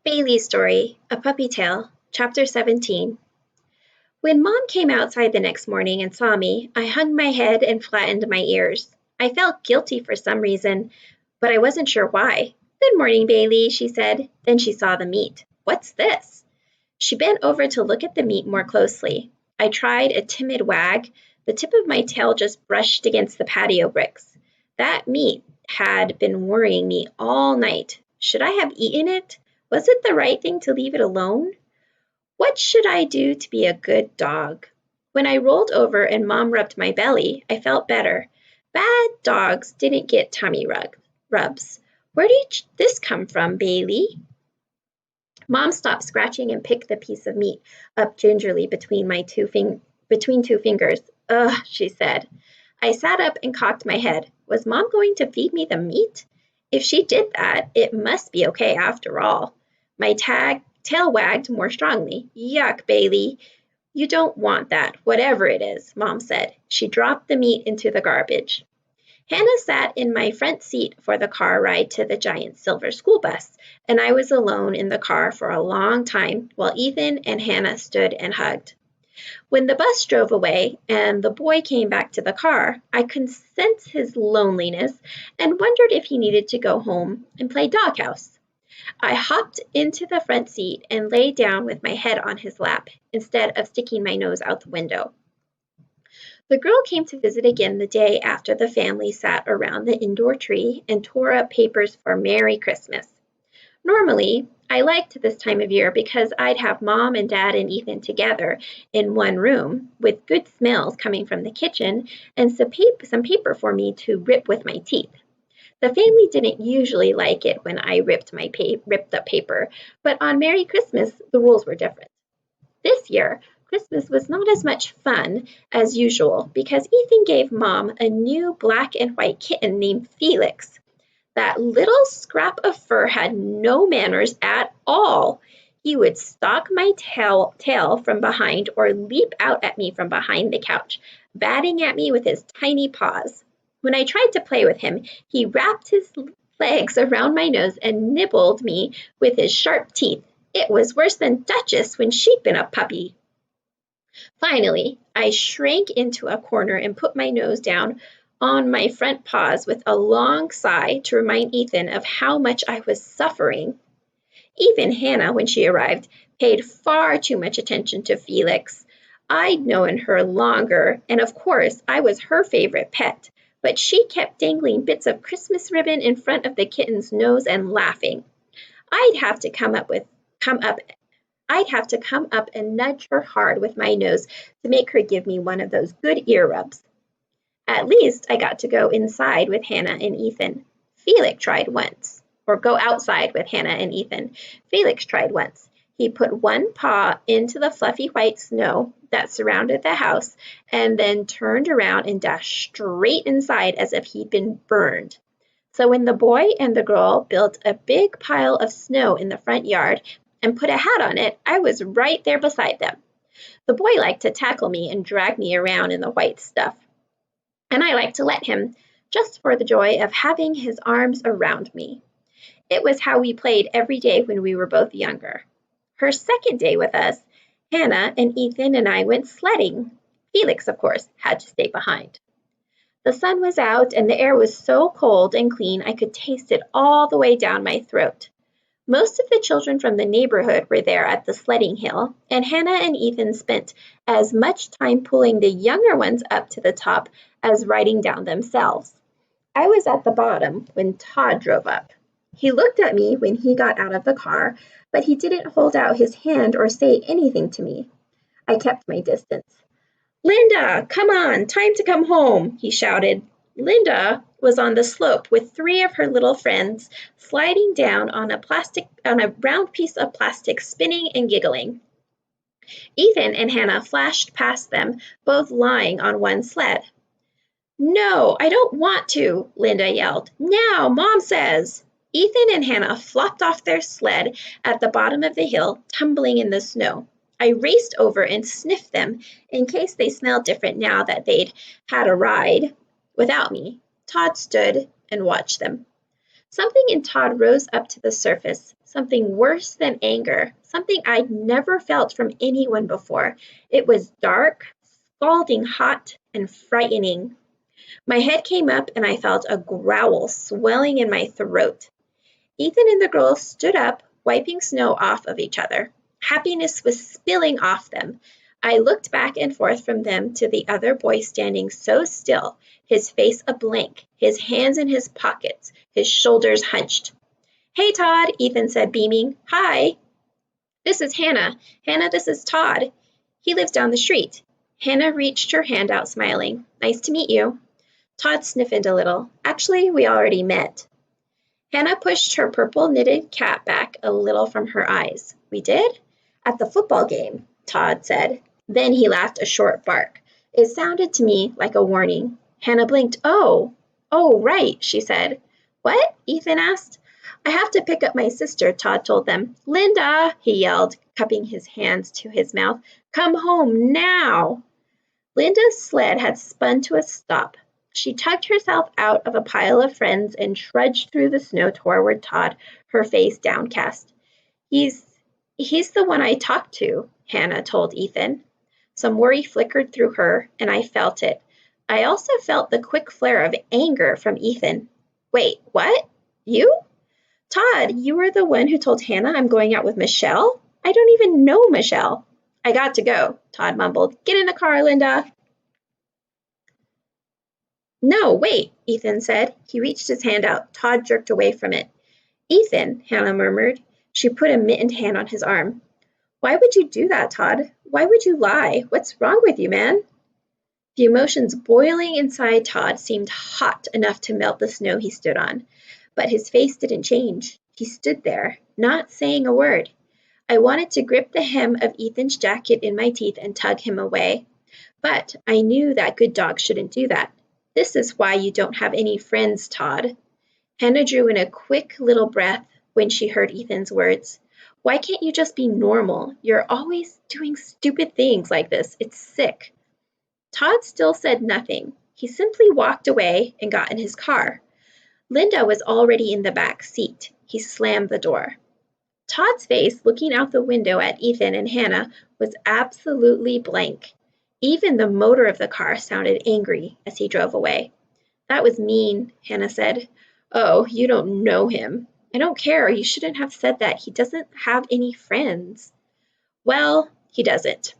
Bailey's Story, A Puppy Tale, Chapter 17. When Mom came outside the next morning and saw me, I hung my head and flattened my ears. I felt guilty for some reason, but I wasn't sure why. "Good morning, Bailey," she said. Then she saw the meat. "What's this?" She bent over to look at the meat more closely. I tried a timid wag. The tip of my tail just brushed against the patio bricks. That meat had been worrying me all night. Should I have eaten it? Was it the right thing to leave it alone? What should I do to be a good dog? When I rolled over and Mom rubbed my belly, I felt better. Bad dogs didn't get tummy rubs. Where did this come from, Bailey? Mom stopped scratching and picked the piece of meat up gingerly between two fingers. "Ugh," she said. I sat up and cocked my head. Was Mom going to feed me the meat? If she did that, it must be okay after all. My tail wagged more strongly. "Yuck, Bailey. You don't want that, whatever it is," Mom said. She dropped the meat into the garbage. Hannah sat in my front seat for the car ride to the giant silver school bus, and I was alone in the car for a long time while Ethan and Hannah stood and hugged. When the bus drove away and the boy came back to the car, I could sense his loneliness and wondered if he needed to go home and play doghouse. I hopped into the front seat and lay down with my head on his lap instead of sticking my nose out the window. The girl came to visit again the day after the family sat around the indoor tree and tore up papers for Merry Christmas. Normally, I liked this time of year because I'd have Mom and Dad and Ethan together in one room with good smells coming from the kitchen and some paper for me to rip with my teeth. The family didn't usually like it when I ripped up paper, but on Merry Christmas, the rules were different. This year, Christmas was not as much fun as usual because Ethan gave Mom a new black and white kitten named Felix. That little scrap of fur had no manners at all. He would stalk my tail from behind or leap out at me from behind the couch, batting at me with his tiny paws. When I tried to play with him, he wrapped his legs around my nose and nibbled me with his sharp teeth. It was worse than Duchess when she'd been a puppy. Finally, I shrank into a corner and put my nose down on my front paws with a long sigh to remind Ethan of how much I was suffering. Even Hannah, when she arrived, paid far too much attention to Felix. I'd known her longer, and of course, I was her favorite pet, but she kept dangling bits of Christmas ribbon in front of the kitten's nose and laughing. I'd have to come up and nudge her hard with my nose to make her give me one of those good ear rubs. At least I got to go inside with Hannah and Ethan. Felix tried once. Or go outside with Hannah and Ethan. Felix tried once. He put one paw into the fluffy white snow that surrounded the house and then turned around and dashed straight inside as if he'd been burned. So when the boy and the girl built a big pile of snow in the front yard and put a hat on it, I was right there beside them. The boy liked to tackle me and drag me around in the white stuff, and I liked to let him, just for the joy of having his arms around me. It was how we played every day when we were both younger. Her second day with us, Hannah and Ethan and I went sledding. Felix, of course, had to stay behind. The sun was out and the air was so cold and clean I could taste it all the way down my throat. Most of the children from the neighborhood were there at the sledding hill, and Hannah and Ethan spent as much time pulling the younger ones up to the top as riding down themselves. I was at the bottom when Todd drove up. He looked at me when he got out of the car, but he didn't hold out his hand or say anything to me. I kept my distance. "Linda, come on, time to come home," he shouted. Linda was on the slope with three of her little friends sliding down on a round piece of plastic, spinning and giggling. Ethan and Hannah flashed past them, both lying on one sled. "No, I don't want to," Linda yelled. "Now, Mom says." Ethan and Hannah flopped off their sled at the bottom of the hill, tumbling in the snow. I raced over and sniffed them in case they smelled different now that they'd had a ride without me. Todd stood and watched them. Something in Todd rose up to the surface, something worse than anger, something I'd never felt from anyone before. It was dark, scalding hot, and frightening. My head came up and I felt a growl swelling in my throat. Ethan and the girls stood up, wiping snow off of each other. Happiness was spilling off them. I looked back and forth from them to the other boy standing so still, his face a blank, his hands in his pockets, his shoulders hunched. "Hey, Todd," Ethan said, beaming. "Hi." "This is Hannah. Hannah, this is Todd. He lives down the street." Hannah reached her hand out, smiling. "Nice to meet you." Todd sniffed a little. "Actually, we already met." Hannah pushed her purple knitted cap back a little from her eyes. "We did?" "At the football game," Todd said. Then he laughed a short bark. It sounded to me like a warning. Hannah blinked. "Oh, right," she said. "What?" Ethan asked. "I have to pick up my sister," Todd told them. "Linda," he yelled, cupping his hands to his mouth. "Come home now." Linda's sled had spun to a stop. She tugged herself out of a pile of friends and trudged through the snow toward Todd, her face downcast. He's the one I talked to," Hannah told Ethan. Some worry flickered through her, and I felt it. I also felt the quick flare of anger from Ethan. "Wait, what? You? Todd, you were the one who told Hannah I'm going out with Michelle? I don't even know Michelle." "I got to go," Todd mumbled. "Get in the car, Linda." "No, wait," Ethan said. He reached his hand out. Todd jerked away from it. "Ethan," Hannah murmured. She put a mittened hand on his arm. "Why would you do that, Todd? Why would you lie? What's wrong with you, man?" The emotions boiling inside Todd seemed hot enough to melt the snow he stood on, but his face didn't change. He stood there, not saying a word. I wanted to grip the hem of Ethan's jacket in my teeth and tug him away, but I knew that good dogs shouldn't do that. "This is why you don't have any friends, Todd." Hannah drew in a quick little breath when she heard Ethan's words. "Why can't you just be normal? You're always doing stupid things like this. It's sick." Todd still said nothing. He simply walked away and got in his car. Linda was already in the back seat. He slammed the door. Todd's face, looking out the window at Ethan and Hannah, was absolutely blank. Even the motor of the car sounded angry as he drove away. "That was mean," Hannah said. "Oh, you don't know him." "I don't care. You shouldn't have said that. He doesn't have any friends." "Well, he doesn't.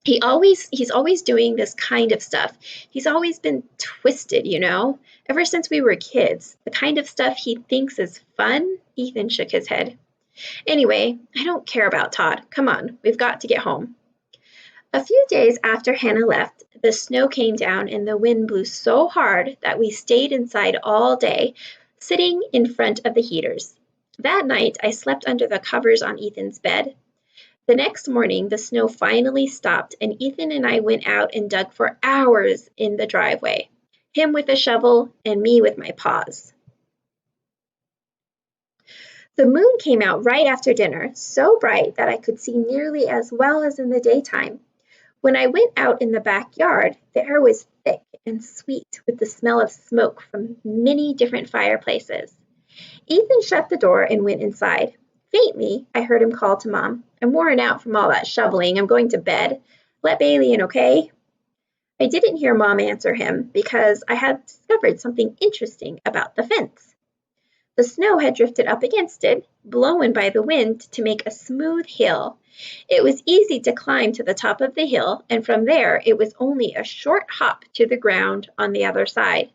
He's always doing this kind of stuff. He's always been twisted, ever since we were kids. The kind of stuff he thinks is fun." Ethan shook his head. "Anyway, I don't care about Todd. Come on, we've got to get home." A few days after Hannah left, the snow came down and the wind blew so hard that we stayed inside all day, sitting in front of the heaters. That night, I slept under the covers on Ethan's bed. The next morning, the snow finally stopped, and Ethan and I went out and dug for hours in the driveway, him with a shovel and me with my paws. The moon came out right after dinner, so bright that I could see nearly as well as in the daytime. When I went out in the backyard, the air was thick and sweet with the smell of smoke from many different fireplaces. Ethan shut the door and went inside. Faintly, I heard him call to Mom. "I'm worn out from all that shoveling. I'm going to bed. Let Bailey in, okay?" I didn't hear Mom answer him because I had discovered something interesting about the fence. The snow had drifted up against it, blown by the wind to make a smooth hill. It was easy to climb to the top of the hill, and from there it was only a short hop to the ground on the other side.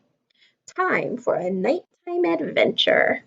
Time for a nighttime adventure.